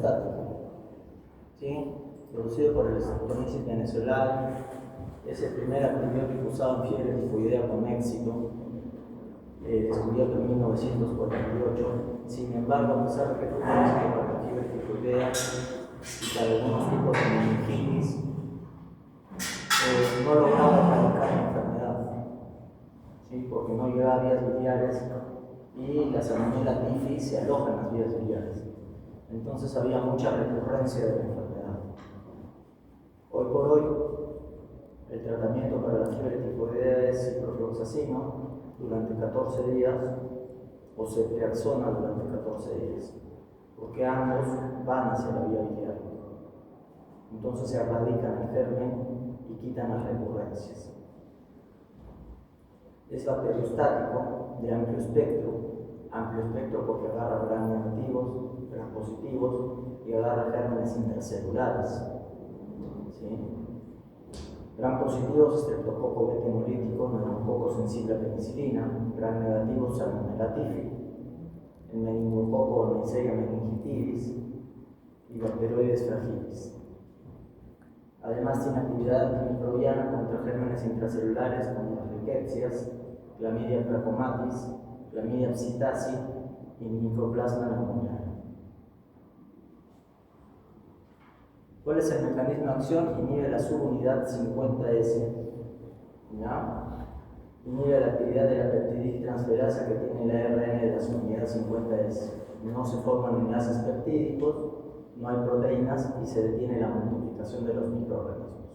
perostático, ¿sí? Producido por el Estreptomyces venezolano. Es el primer antibiótico usado en fiebre tifoidea con éxito, descubierto en 1948. Sin embargo, a pesar de que fue conocido para la fiebre tifoidea y para algunos tipos de meningitis, no lograba erradicar la enfermedad, ¿sí? Porque no llegaba a vías biliares y la Salmonella typhi se aloja en las vías biliares. Entonces había mucha recurrencia de la enfermedad. Hoy por hoy, el tratamiento para la fiebre tifoidea es ciprofloxacino durante 14 días o ceftriaxona durante 14 días, porque ambos van hacia la vía biliar. Entonces se erradican el germen y quitan las recurrencias. Es bacteriostático de amplio espectro porque agarra gram negativos, gram positivos y agarra gérmenes intercelulares. ¿Sí? Gram positivos, estreptococo beta hemolítico, neumococo sensible a penicilina. Gram negativos, Salmonella typhi. El meningococo Neisseria meningitidis y Bacteroides fragilis. Además tiene actividad antimicrobiana contra gérmenes intracelulares como las rickettsias, Clamidia trachomatis, Clamidia psittaci y Mycoplasma pneumoniae. ¿Cuál es el mecanismo de acción? Inhibe la subunidad 50S. ¿Ya? Inhibe la actividad de la peptidis transferasa que tiene el ARN de la subunidad 50S. No se forman enlaces peptídicos, no hay proteínas y se detiene la multiplicación de los microorganismos.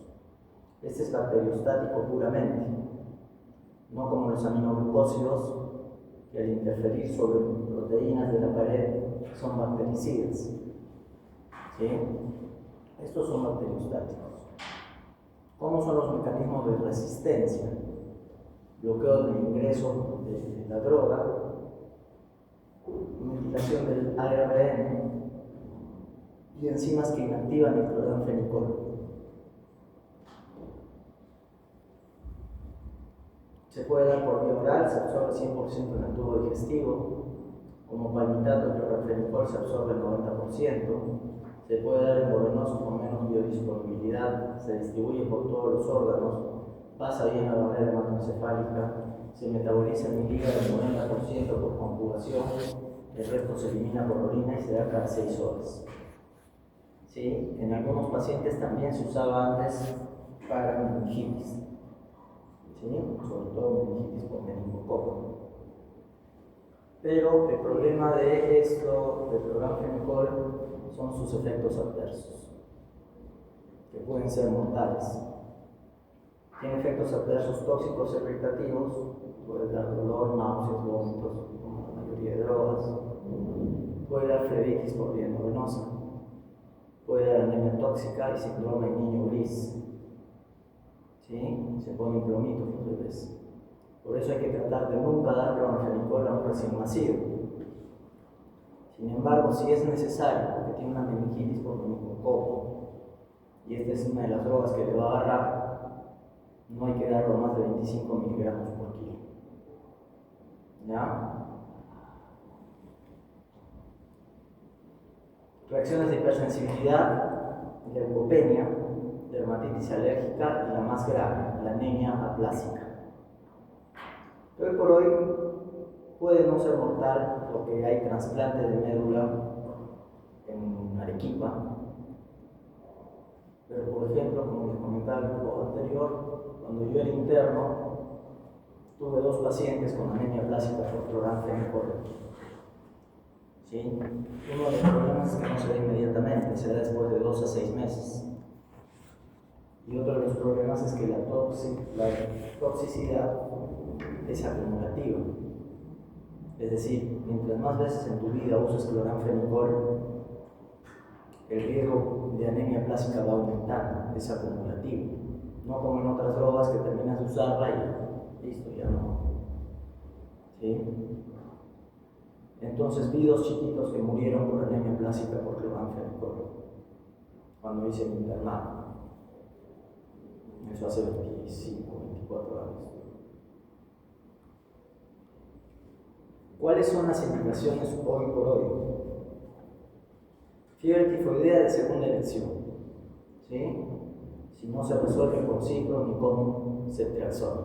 Este es bacteriostático puramente, no como los aminoglucósidos que al interferir sobre proteínas de la pared son bactericidas. ¿Sí? Estos son bacteriostáticos. ¿Cómo son los mecanismos de resistencia? Bloqueo del ingreso de la droga, metilación del ARN y enzimas que inactivan el cloranfenicol. Se puede dar por vía oral, se absorbe 100% en el tubo digestivo. Como palmitato, el cloranfenicol se absorbe el 90%. Se puede dar endovenoso con menos biodisponibilidad, se distribuye por todos los órganos, pasa bien la barrera hematoencefálica, se metaboliza en el hígado el 90% por conjugación, el resto se elimina por orina y se da cada 6 horas. ¿Sí? En algunos pacientes también se usaba antes para meningitis, ¿sí? Sobre todo meningitis por meningococo. Pero el problema de esto, del cloranfenicol, son sus efectos adversos, que pueden ser mortales. Tiene efectos adversos tóxicos irritativos, puede dar dolor, náuseas, vómitos, como la mayoría de drogas. Puede dar flebitis por vía endovenosa. Puede dar anemia tóxica y síndrome de niño gris. ¿Sí? Se ponen plomitos los bebés. Por eso hay que tratar de nunca dar cloranfenicol a un recién nacido. Sin embargo, si es necesario, porque tiene una meningitis por meningococo, y esta es una de las drogas que le va a agarrar, no hay que darlo más de 25 miligramos por kilo. ¿Ya? Reacciones de hipersensibilidad, leucopenia, dermatitis alérgica y la más grave, la anemia aplásica. Hoy por hoy puede no ser mortal porque hay trasplante de médula en Arequipa. Pero por ejemplo, como les comentaba en el grupo anterior, cuando yo era interno, tuve 2 pacientes con anemia aplásica por cloranfenicol. ¿Sí? Uno de los problemas es que no se da inmediatamente, se da después de 2 a 6 meses. Y otro de los problemas es que la toxicidad es acumulativa. Es decir, mientras más veces en tu vida uses cloranfenicol, el riesgo de anemia aplásica va aumentando, es acumulativo. No como en otras drogas que terminas de usarla y listo, ya no. ¿Sí? Entonces vi 2 chiquitos que murieron por anemia aplásica por cloranfenicol cuando hice mi internado. Eso hace 25, 24 años. ¿Cuáles son las indicaciones hoy por hoy? Fiebre tifoidea de segunda elección, ¿sí? Si no se resuelve con cipro ni con ceftriaxona.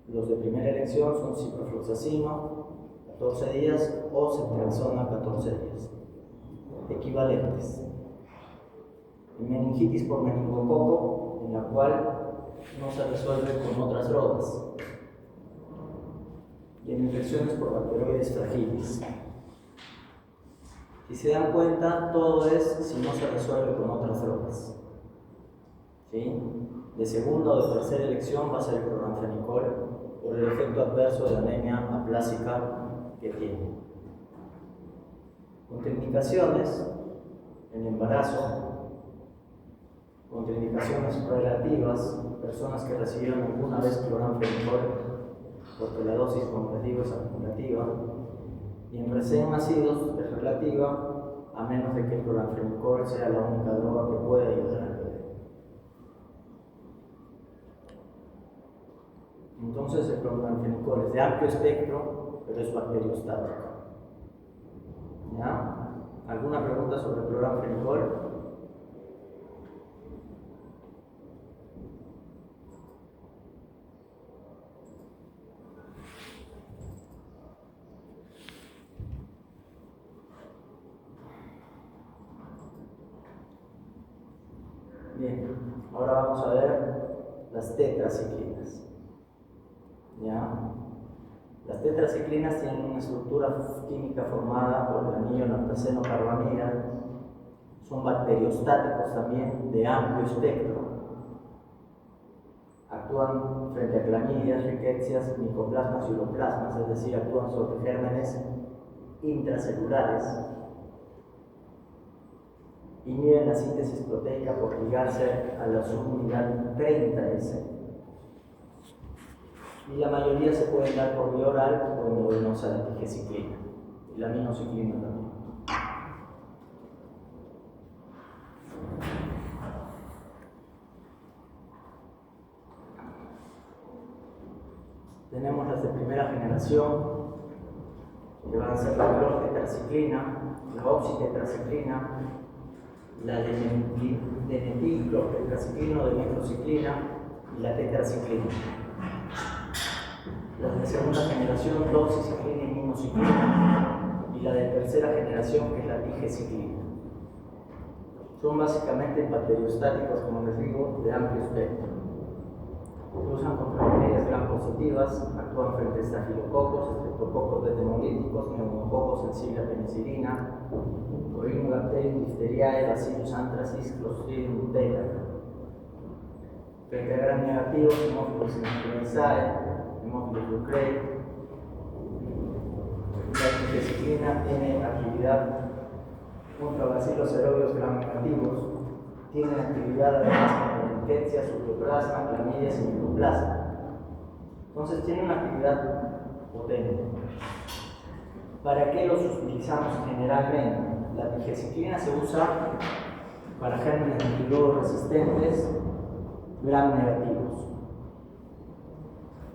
Los de primera elección son ciprofloxacino, 14 días, o ceftriaxona, 14 días. Equivalentes. Meningitis por meningococo, en la cual no se resuelve con otras drogas. Y en infecciones por bacteroides fragiles. Si se dan cuenta, todo es si no se resuelve con otras drogas. ¿Sí? De segunda o de tercera elección va a ser el cloranfenicol por el efecto adverso de la anemia aplásica que tiene. Contraindicaciones en embarazo, contraindicaciones relativas, personas que recibieron alguna vez cloranfenicol porque la dosis comparativa es acumulativa, y en recién nacidos es relativa, a menos de que el cloranfenicol sea la única droga que puede ayudar al bebé. Entonces el cloranfenicol es de amplio espectro, pero es bacteriostático. ¿Ya? ¿Alguna pregunta sobre el cloranfenicol? Bien, ahora vamos a ver las tetraciclinas. ¿Ya? Las tetraciclinas tienen una estructura química formada por el anillo naftaseno-carbamida. Son bacteriostáticos también de amplio espectro. Actúan frente a clamidias, riquecias, micoplasmas y uroplasmas, es decir, actúan sobre gérmenes intracelulares. Inhiben la síntesis proteica por ligarse a la subunidad 30S. Y la mayoría se pueden dar por vía oral o endovenosa la tigeciclina y la aminociclina también. Tenemos las de primera generación, que van a ser la clortetraciclina, la oxitetraciclina, la demetilclortetraciclina o demeclociclina y la tetraciclina. Las de segunda generación, doxiciclina y minociclina, y la de tercera generación, que es la tigeciclina. Son básicamente bacteriostáticos, como les digo, de amplio espectro. Se usan contra bacterias gram positivas, actúan frente a estafilococos, estreptococos beta-hemolíticos, neumococos, sensible a penicilina, Corynebacterium diphtheriae, Bacillus anthracis, Clostridium beta. Frente a gram negativos, Haemophilus influenzae, Haemophilus ducreyi. La tigeciclina tiene actividad contra bacilos aerobios gram negativos, tiene actividad además contra riquecias, uroplasma, clamidias y micoplasma. Entonces tiene una actividad potente. ¿Para qué los utilizamos generalmente? La tigeciclina se usa para gérmenes antibióticos resistentes gram negativos,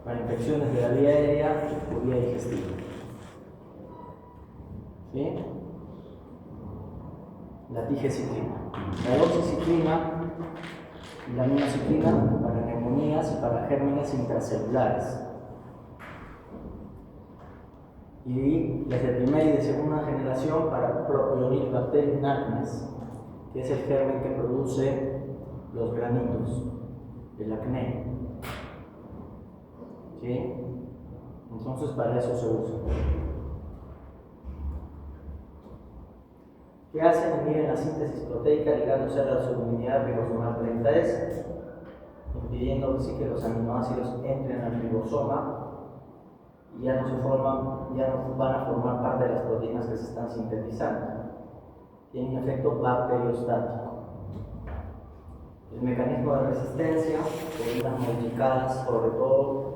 para infecciones de la vía aérea o vía digestiva. ¿Sí? La tigeciclina. La doxiciclina y la minociclina para neumonías y para gérmenes intracelulares. Y las de primera y de segunda generación para Propionibacterium acnes, que es el germen que produce los granitos, el acné. ¿Sí? Entonces para eso se usa. ¿Qué hacen? Inhiben la síntesis proteica ligándose a la subunidad ribosomal 30S, impidiendo así que los aminoácidos entren al ribosoma y ya no van a formar parte de las proteínas que se están sintetizando. Tiene un efecto bacteriostático. El mecanismo de resistencia, proteínas modificadas, sobre todo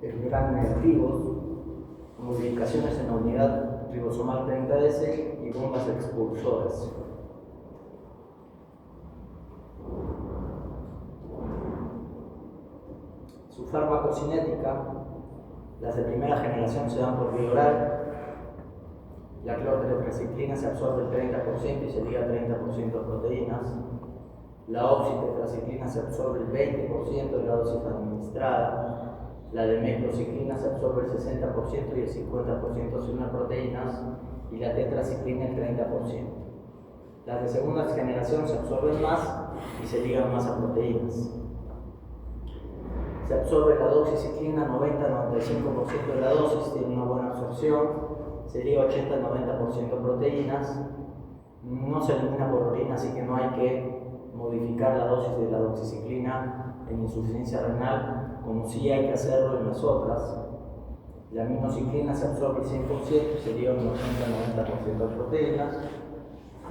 gram negativos, modificaciones en la unidad ribosomal 30S y bombas expulsoras. Su farmacocinética, las de primera generación se dan por vía oral, tetraciclina se absorbe el 30% y se liga 30% de proteínas. La oxitetraciclina se absorbe el 20% de la dosis administrada. La demeclociclina se absorbe el 60% y el 50% se une a proteínas. Y la tetraciclina el 30%. Las de segunda generación se absorben más y se ligan más a proteínas. Se absorbe la doxiciclina 90-95% de la dosis, tiene una buena absorción, se liga 80-90% proteínas, no se elimina por orina, así que no hay que modificar la dosis de la doxiciclina en insuficiencia renal, como sí hay que hacerlo en las otras. La aminociclina se absorbe el 100% y se liga un 80-90% de proteínas,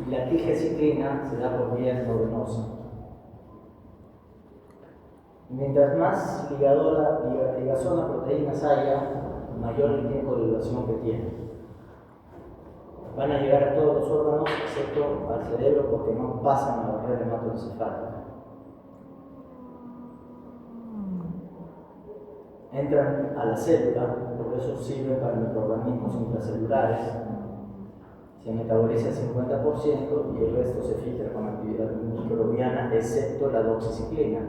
y la tigeciclina se da por vía endovenosa. Mientras más ligazón a proteínas haya, mayor el tiempo de duración que tiene. Van a llegar a todos los órganos excepto al cerebro porque no pasan la barrera hematoencefálica. Entran a la célula, por eso sirven para microorganismos intracelulares. Se metaboliza el 50% y el resto se filtra con actividad microbiana, excepto la doxiciclina,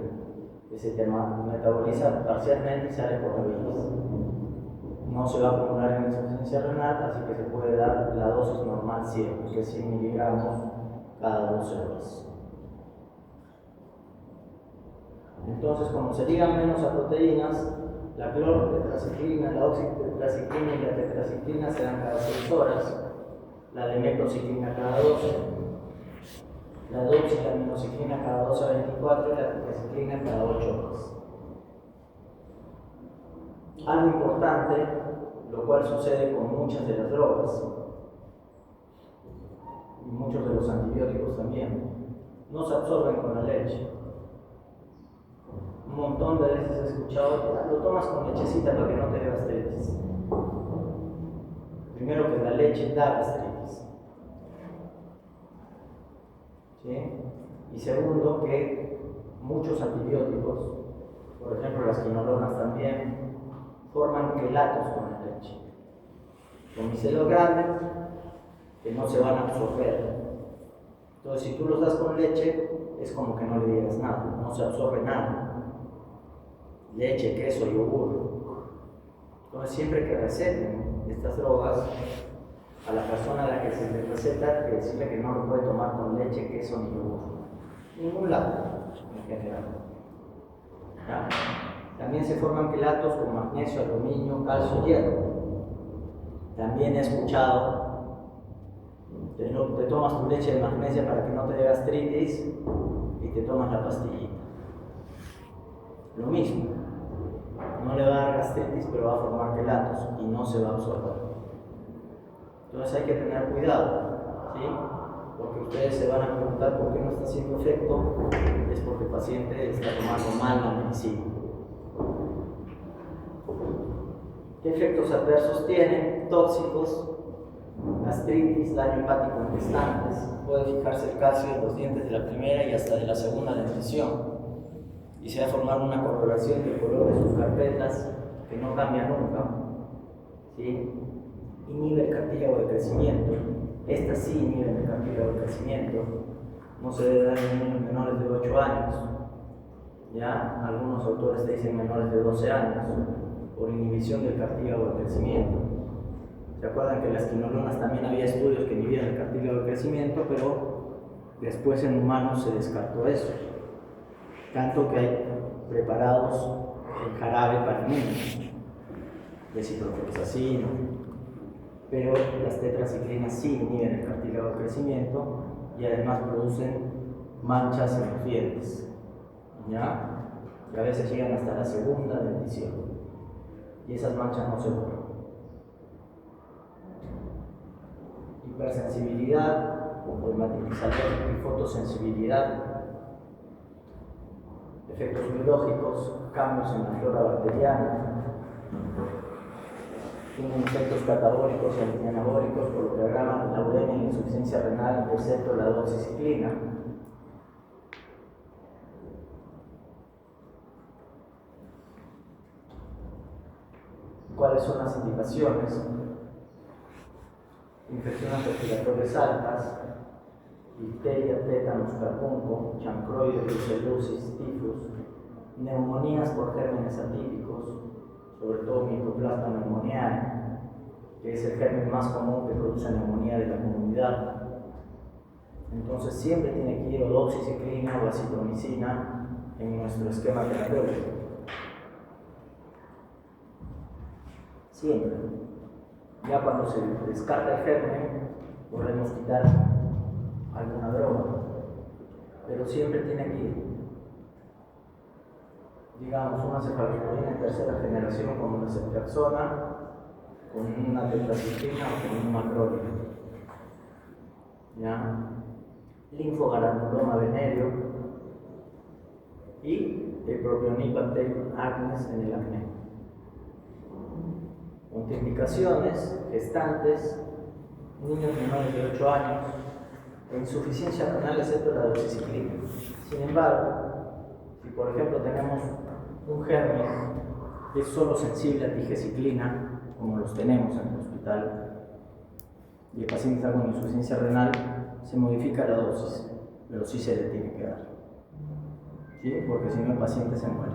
que se metaboliza parcialmente y sale por la bilis. No se va a acumular en insuficiencia renal, así que se puede dar la dosis normal siempre, que es 100 miligramos cada 12 horas. Entonces, como se ligan menos a proteínas, la clortetraciclina, la oxitetraciclina y la tetraciclina se dan cada 6 horas, la demeclociclina cada 12, la doxilaminociclina cada 12 a 24 y la tetraciclina cada 8 horas. Algo importante, lo cual sucede con muchas de las drogas y muchos de los antibióticos también, no se absorben con la leche. Un montón de veces he escuchado, lo tomas con lechecita para que no te dé gastritis. Primero, que la leche da gastritis. ¿Sí? Y segundo, que muchos antibióticos, por ejemplo las quinolonas también, forman quelatos con la leche, con micelos grandes que no se van a absorber. Entonces, si tú los das con leche, es como que no le dieras nada, no se absorbe nada. Leche, queso, yogur. Entonces, siempre que receten estas drogas, a la persona a la que se le receta, que decirle que no lo puede tomar con leche, queso ni yogur. Ningún lado, en general. ¿Ya? También se forman quelatos con magnesio, aluminio, calcio y hierro. También he escuchado, te tomas tu leche de magnesia para que no te dé gastritis y te tomas la pastillita. Lo mismo, no le va a dar gastritis, pero va a formar quelatos y no se va a absorber. Entonces hay que tener cuidado, ¿sí? Porque ustedes se van a preguntar por qué no está haciendo efecto, es porque el paciente está tomando mal la medicina. ¿Qué efectos adversos tienen? Tóxicos, gastritis, daño hepático en gestantes, puede fijarse el calcio en los dientes de la primera y hasta de la segunda dentición, y se va a formar una coloración del color de sus carpetas que no cambia nunca, ¿sí? Inhibe el cartílago de crecimiento, estas sí inhiben el cartílago de crecimiento, no se debe dar en niños menores de 8 años, ¿ya? Algunos autores te dicen menores de 12 años, por inhibición del cartílago de crecimiento. ¿Se acuerdan que las quinolonas también había estudios que inhibían el cartílago de crecimiento, pero después en humanos se descartó eso? Tanto que hay preparados en jarabe para niños, de ciprofloxacino, pero las tetraciclinas sí inhiben el cartílago de crecimiento y además producen manchas en los dientes, ¿ya? Y a veces llegan hasta la segunda dentición y esas manchas no se borran. Hipersensibilidad, dermatitis y fotosensibilidad, efectos biológicos, cambios en la flora bacteriana, tienen efectos catabólicos y anabólicos, por lo que agravan la uremia y la insuficiencia renal, excepto la doxiciclina. ¿Cuáles son las indicaciones? infecciones respiratorias altas, difteria, tétanos, carpunco, chancroides, brucelosis, tifus, neumonías por gérmenes atípicos, sobre todo Mycoplasma pneumoniae, que es el germen más común que produce neumonía de la comunidad. Entonces siempre tiene que ir o doxiciclina o acitromicina en nuestro esquema terapéutico. Siempre. Ya cuando se descarta el germen, podemos quitar alguna droga, pero siempre tiene que ir. Digamos, una cefalosporina en tercera generación con una ceftriaxona, con una tetraciklina o con un macróleo. ¿Ya? Linfogranuloma venéreo y el Propionibacterium acnes en el acné. Contraindicaciones: gestantes, niños menores de 8 años, e insuficiencia renal excepto la doxiciclina. Sin embargo, si por ejemplo tenemos un germen que es solo sensible a digeciclina, como los tenemos en el hospital, y el paciente está con insuficiencia renal, se modifica la dosis, pero sí se le tiene que dar, ¿sí? Porque si no el paciente se muere.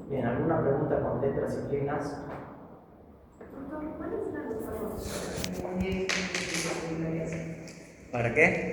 Bien, ¿alguna pregunta con tetraciclinas? ¿Cuáles eran los fármacos ¿Para qué?